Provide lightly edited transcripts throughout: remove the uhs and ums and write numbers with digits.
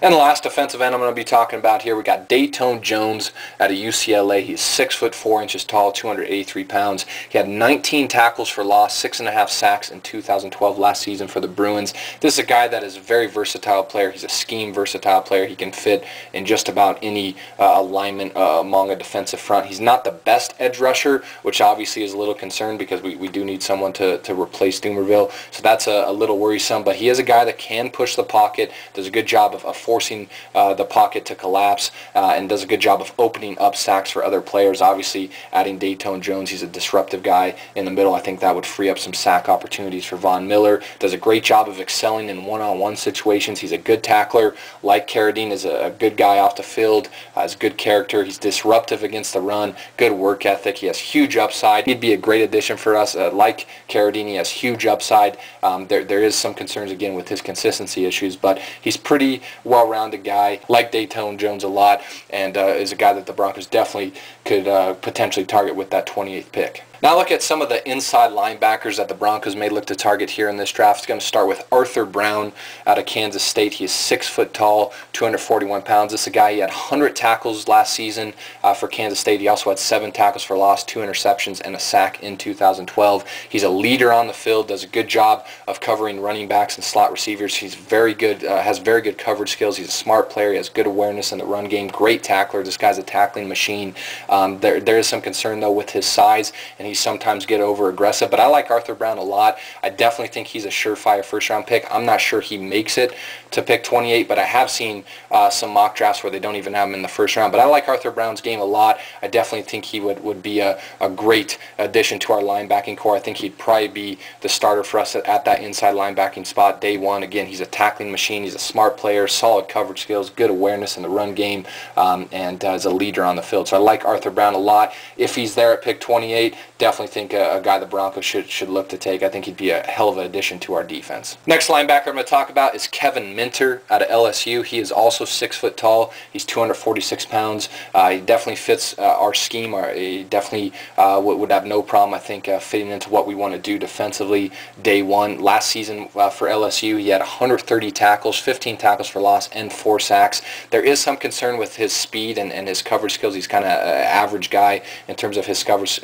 And the last defensive end I'm going to be talking about here, we got Dayton Jones out of UCLA. He's 6'4" tall, 283 pounds. He had 19 tackles for loss, 6.5 sacks in 2012 last season for the Bruins. This is a guy that is a very versatile player. He's a scheme versatile player. He can fit in just about any alignment among a defensive front. He's not the best edge rusher, which obviously is a little concerned because we do need someone to replace Dumerville. So that's a little worrisome. But he is a guy that can push the pocket, does a good job of forcing the pocket to collapse, and does a good job of opening up sacks for other players. Obviously, adding Dayton Jones, he's a disruptive guy in the middle. I think that would free up some sack opportunities for Von Miller. Does a great job of excelling in one-on-one situations. He's a good tackler. Like Carradine, is a good guy off the field. Has good character. He's disruptive against the run. Good work ethic. He has huge upside. He'd be a great addition for us. Like Carradine, he has huge upside. There is some concerns again with his consistency issues, but he's pretty well-rounded guy. Like Dayton Jones a lot, and is a guy that the Broncos definitely could potentially target with that 28th pick. Now look at some of the inside linebackers that the Broncos may look to target here in this draft. It's going to start with Arthur Brown out of Kansas State. He is 6 foot tall, 241 pounds. This is a guy, he had 100 tackles last season for Kansas State. He also had 7 tackles for loss, 2 interceptions, and a sack in 2012. He's a leader on the field, does a good job of covering running backs and slot receivers. He's very good, has very good coverage skills. He's a smart player. He has good awareness in the run game. Great tackler. This guy's a tackling machine. There is some concern, though, with his size, and he sometimes get over aggressive, but I like Arthur Brown a lot. I definitely think he's a surefire first-round pick. I'm not sure he makes it to pick 28, but I have seen some mock drafts where they don't even have him in the first round. But I like Arthur Brown's game a lot. I definitely think he would be a great addition to our linebacking core. I think he'd probably be the starter for us at that inside linebacking spot day one. Again, he's a tackling machine. He's a smart player, solid coverage skills, good awareness in the run game, and is a leader on the field. So I like Arthur Brown a lot. If he's there at pick 28, definitely think a guy the Broncos should look to take. I think he'd be a hell of an addition to our defense. Next linebacker I'm going to talk about is Kevin Minter out of LSU. He is also 6 foot tall. He's 246 pounds. He definitely fits our scheme. He definitely would have no problem, I think, fitting into what we want to do defensively day one. Last season for LSU, he had 130 tackles, 15 tackles for loss, and 4 sacks. There is some concern with his speed and his coverage skills. He's kind of an average guy in terms of his coverage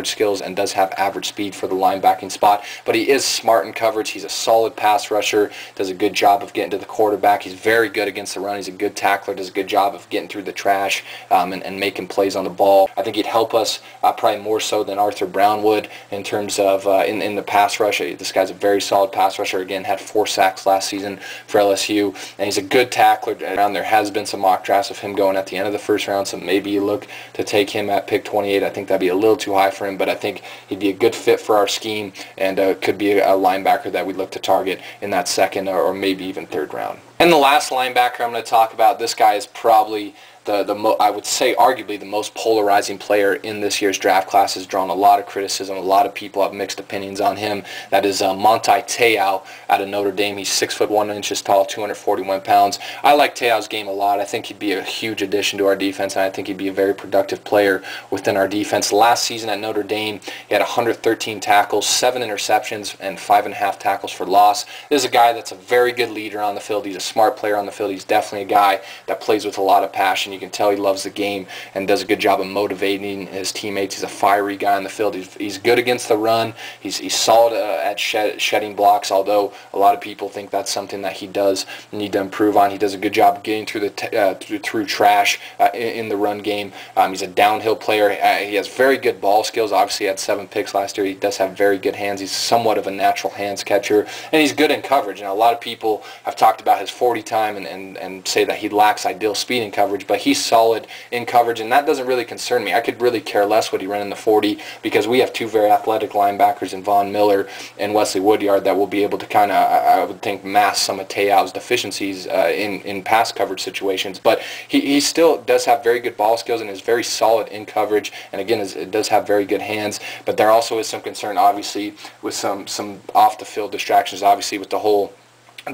skills, and does have average speed for the linebacking spot, but he is smart in coverage. He's a solid pass rusher, does a good job of getting to the quarterback. He's very good against the run. He's a good tackler, does a good job of getting through the trash and making plays on the ball. I think he'd help us probably more so than Arthur Brown would in terms of in the pass rush. This guy's a very solid pass rusher. Again, had 4 sacks last season for LSU, and he's a good tackler. There has been some mock drafts of him going at the end of the first round, so maybe you look to take him at pick 28. I think that'd be a little too high for him, but I think he'd be a good fit for our scheme, and could be a linebacker that we'd look to target in that second or maybe even third round. And the last linebacker I'm going to talk about, this guy is probably I would say arguably the most polarizing player in this year's draft class. Has drawn a lot of criticism. A lot of people have mixed opinions on him. That is Manti Te'o out of Notre Dame. He's 6 foot 1 inches tall, 241 pounds. I like Te'o's game a lot. I think he'd be a huge addition to our defense, and I think he'd be a very productive player within our defense. Last season at Notre Dame, he had 113 tackles, 7 interceptions, and 5.5 tackles for loss. This is a guy that's a very good leader on the field. He's a smart player on the field. He's definitely a guy that plays with a lot of passion. You can tell he loves the game and does a good job of motivating his teammates. He's a fiery guy on the field. He's good against the run. He's solid at shedding blocks, although a lot of people think that's something that he does need to improve on. He does a good job of getting through through trash in the run game. He's a downhill player. He has very good ball skills. Obviously, he had 7 picks last year. He does have very good hands. He's somewhat of a natural hands catcher, and he's good in coverage. And a lot of people have talked about his 40 time and say that he lacks ideal speed in coverage, but he's solid in coverage, and that doesn't really concern me. I could really care less what he ran in the 40 because we have 2 very athletic linebackers in Von Miller and Wesley Woodyard that will be able to kind of, I would think, mask some of Te'o's deficiencies in pass coverage situations. But he still does have very good ball skills and is very solid in coverage, and again, it does have very good hands. But there also is some concern, obviously, with some off-the-field distractions, obviously, with the whole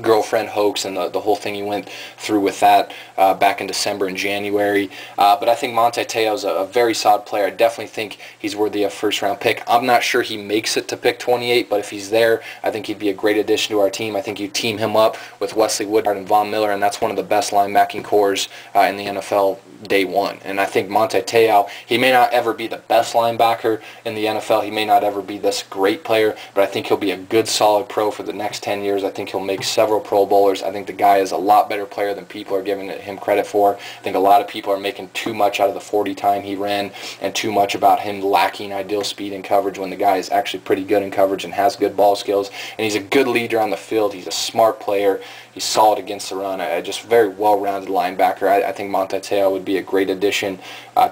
girlfriend hoax and the whole thing he went through with that back in December and January. But I think Manti Te'o is a very solid player. I definitely think he's worthy of first-round pick. I'm not sure he makes it to pick 28, but if he's there, I think he'd be a great addition to our team. I think you team him up with Wesley Woodard and Von Miller, and that's one of the best linebacking cores in the NFL day one. And I think Manti Te'o, he may not ever be the best linebacker in the NFL. He may not ever be this great player, but I think he'll be a good, solid pro for the next 10 years. I think he'll make several Pro Bowlers. I think the guy is a lot better player than people are giving him credit for. I think a lot of people are making too much out of the 40 time he ran and too much about him lacking ideal speed and coverage when the guy is actually pretty good in coverage and has good ball skills. And he's a good leader on the field. He's a smart player. He's solid against the run. Just very well-rounded linebacker. I think Manti Te'o would be a great addition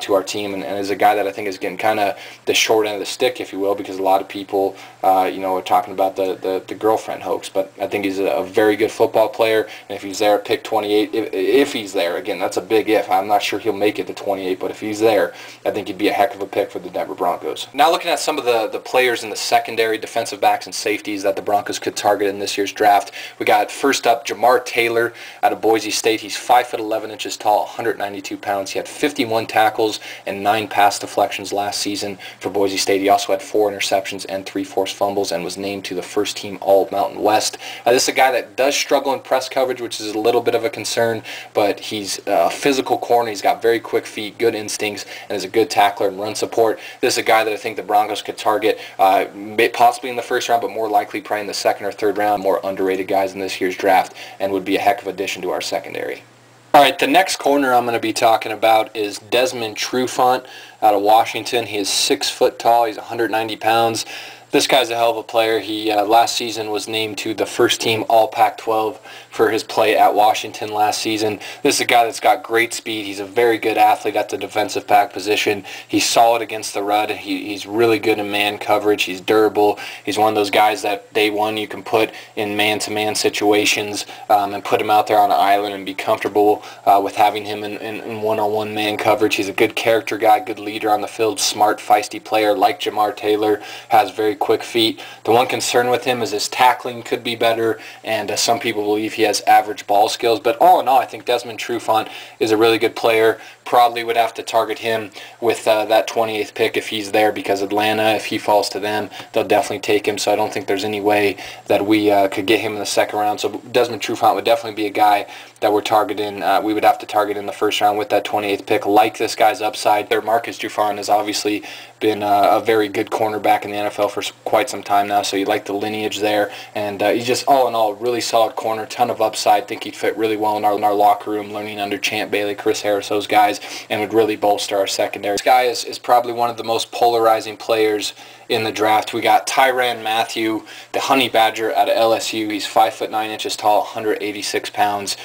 to our team, and is a guy that I think is getting kind of the short end of the stick, if you will, because a lot of people, are talking about the girlfriend hoax. But I think he's a very good football player, and if he's there at pick 28, if he's there, again, that's a big if. I'm not sure he'll make it to 28, but if he's there, I think he'd be a heck of a pick for the Denver Broncos. Now looking at some of the players in the secondary, defensive backs and safeties that the Broncos could target in this year's draft, we got first up Jamar Taylor out of Boise State. He's 5'11" tall, 192 pounds. He had 51 tackles and 9 pass deflections last season for Boise State. He also had 4 interceptions and 3 forced fumbles and was named to the first team All-Mountain West. This is a guy that does struggle in press coverage, which is a little bit of a concern, but he's a physical corner. He's got very quick feet, good instincts, and is a good tackler and run support. This is a guy that I think the Broncos could target possibly in the first round, but more likely probably in the second or third round. More underrated guys in this year's draft, and would be a heck of addition to our secondary. All right, the next corner I'm going to be talking about is Desmond Trufant out of Washington. He is 6 foot tall. He's 190 pounds. This guy's a hell of a player. He last season was named to the first team All Pac-12 for his play at Washington last season. This is a guy that's got great speed. He's a very good athlete at the defensive back position. He's solid against the run. He's really good in man coverage. He's durable. He's one of those guys that day one you can put in man-to-man situations and put him out there on an island and be comfortable with having him in one-on-one man coverage. He's a good character guy, good leader on the field, smart, feisty player like Jamar Taylor, has very quick feet. The one concern with him is his tackling could be better, and some people believe he has average ball skills. But all in all, I think Desmond Trufant is a really good player. Probably would have to target him with that 28th pick if he's there, because Atlanta, if he falls to them, they'll definitely take him. So I don't think there's any way that we could get him in the second round. So Desmond Trufant would definitely be a guy that we're targeting. We would have to target in the first round with that 28th pick. Like this guy's upside. Their Marcus Trufant has obviously been a very good cornerback in the NFL for quite some time now, so you like the lineage there. And he's just all in all a really solid corner, ton of upside. Think he'd fit really well in our locker room, learning under Champ Bailey, Chris Harris, those guys, and would really bolster our secondary. This guy is probably one of the most polarizing players in the draft. We got Tyrann Mathieu, the Honey Badger out of LSU. He's 5'9" tall, 186 pounds.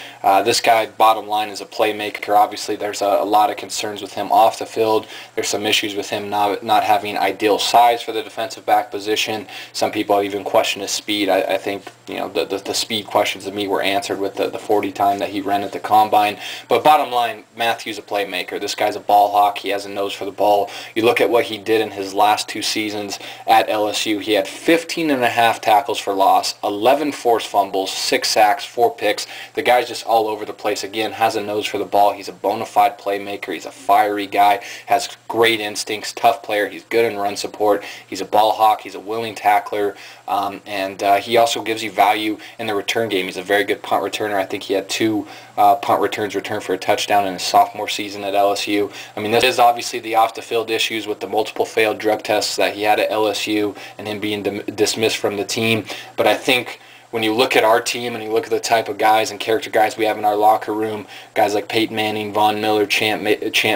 This guy, bottom line, is a playmaker. Obviously, there's a lot of concerns with him off the field. There's some issues with him not having ideal size for the defensive back position. Some people even question his speed. I think the speed questions of me were answered with the 40 time that he ran at the combine. But bottom line, Matthew's a playmaker. This guy's a ball hawk. He has a nose for the ball. You look at what he did in his last 2 seasons at LSU. He had 15.5 tackles for loss, 11 forced fumbles, 6 sacks, 4 picks. The guy's just all over the place. Again, has a nose for the ball. He's a bona fide playmaker. He's a fiery guy, has great instincts, tough player. He's good in run support. He's a ball hawk. He's a willing tackler. And he also gives you value in the return game. He's a very good punt returner. I think he had 2 punt returns returned for a touchdown in his sophomore season at LSU. I mean, this is obviously the off-the-field issues with the multiple failed drug tests that he had at LSU and him being dismissed from the team. But I think when you look at our team and you look at the type of guys and character guys we have in our locker room, guys like Peyton Manning, Von Miller, Champ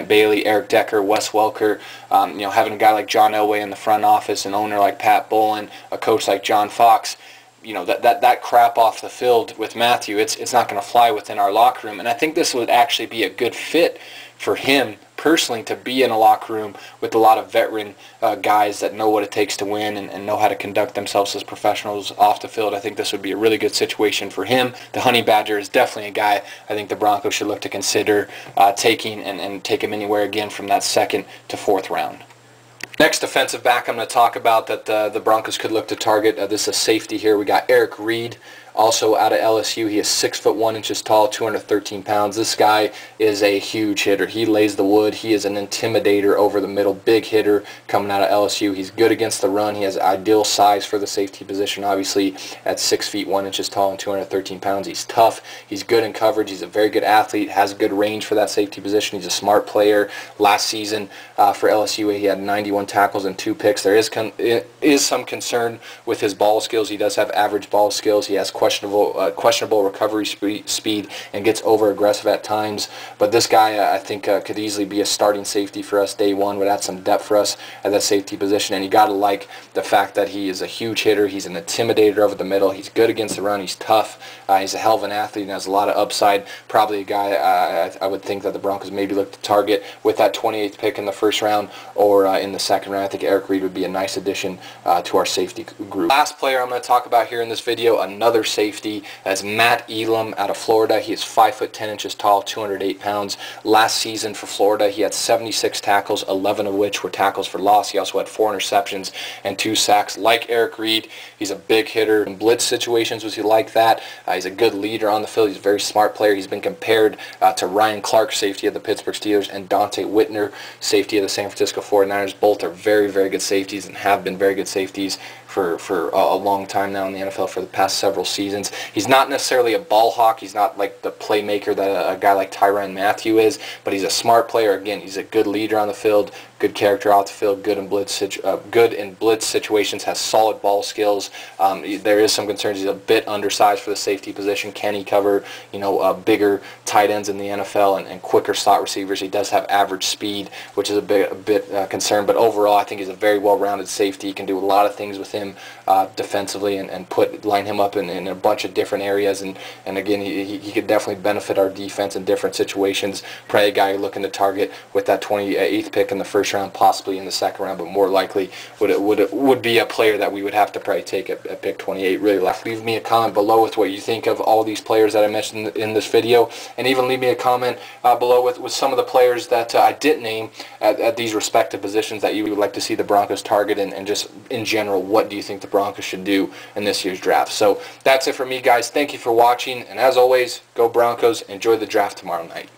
Bailey, Eric Decker, Wes Welker, having a guy like John Elway in the front office, an owner like Pat Bowlen, a coach like John Fox, that crap off the field with Matthew, it's not going to fly within our locker room. And I think this would actually be a good fit for him personally, to be in a locker room with a lot of veteran guys that know what it takes to win and know how to conduct themselves as professionals off the field. I think this would be a really good situation for him. The Honey Badger is definitely a guy I think the Broncos should look to consider taking and take him anywhere again from that 2nd to 4th round. Next defensive back I'm going to talk about that the Broncos could look to target. This is a safety here. We got Eric Reed Also out of LSU, he is 6'1" tall, 213 pounds. This guy is a huge hitter. He lays the wood. He is an intimidator over the middle. Big hitter coming out of LSU. He's good against the run. He has ideal size for the safety position, obviously at 6'1" tall and 213 pounds. He's tough. He's good in coverage. He's a very good athlete, has good range for that safety position. He's a smart player. Last season for LSU, he had 91 tackles and 2 picks. There is some concern with his ball skills. He does have average ball skills. He has questionable recovery speed and gets over aggressive at times. But this guy, I think, could easily be a starting safety for us day one. Would add some depth for us at that safety position. And you got to like the fact that he is a huge hitter. He's an intimidator over the middle. He's good against the run. He's tough. He's a hell of an athlete and has a lot of upside. Probably a guy I would think that the Broncos maybe look to target with that 28th pick in the first round or in the second round. I think Eric Reed would be a nice addition to our safety group. Last player I'm going to talk about here in this video, another safety, as Matt Elam out of Florida. He is 5'10" tall, 208 pounds. Last season for Florida, he had 76 tackles, 11 of which were tackles for loss. He also had 4 interceptions and 2 sacks. Like Eric Reed, he's a big hitter. In blitz situations, was he like that? He's a good leader on the field. He's a very smart player. He's been compared to Ryan Clark, safety of the Pittsburgh Steelers, and Dante Whitner, safety of the San Francisco 49ers. Both are very, very good safeties and have been very good safeties for a long time now in the NFL for the past several seasons. He's not necessarily a ball hawk. He's not like the playmaker that a guy like Tyrann Mathieu is, but he's a smart player. Again, he's a good leader on the field, good character off the field, good in blitz situations, has solid ball skills. There is some concerns. He's a bit undersized for the safety position. Can he cover, bigger tight ends in the NFL and quicker slot receivers? He does have average speed, which is a bit concerned. But overall, I think he's a very well-rounded safety. You can do a lot of things with him defensively and line him up in a bunch of different areas. And again, he could definitely benefit our defense in different situations. Probably a guy you're looking to target with that 28th pick in the first round, possibly in the second round, but more likely would be a player that we would have to probably take at pick 28. Really, leave me a comment below with what you think of all these players that I mentioned in this video, and even leave me a comment below with some of the players that I didn't name at these respective positions that you would like to see the Broncos target, and just in general, what do you think the Broncos should do in this year's draft? So that's it for me, guys. Thank you for watching, and as always, go Broncos. Enjoy the draft tomorrow night.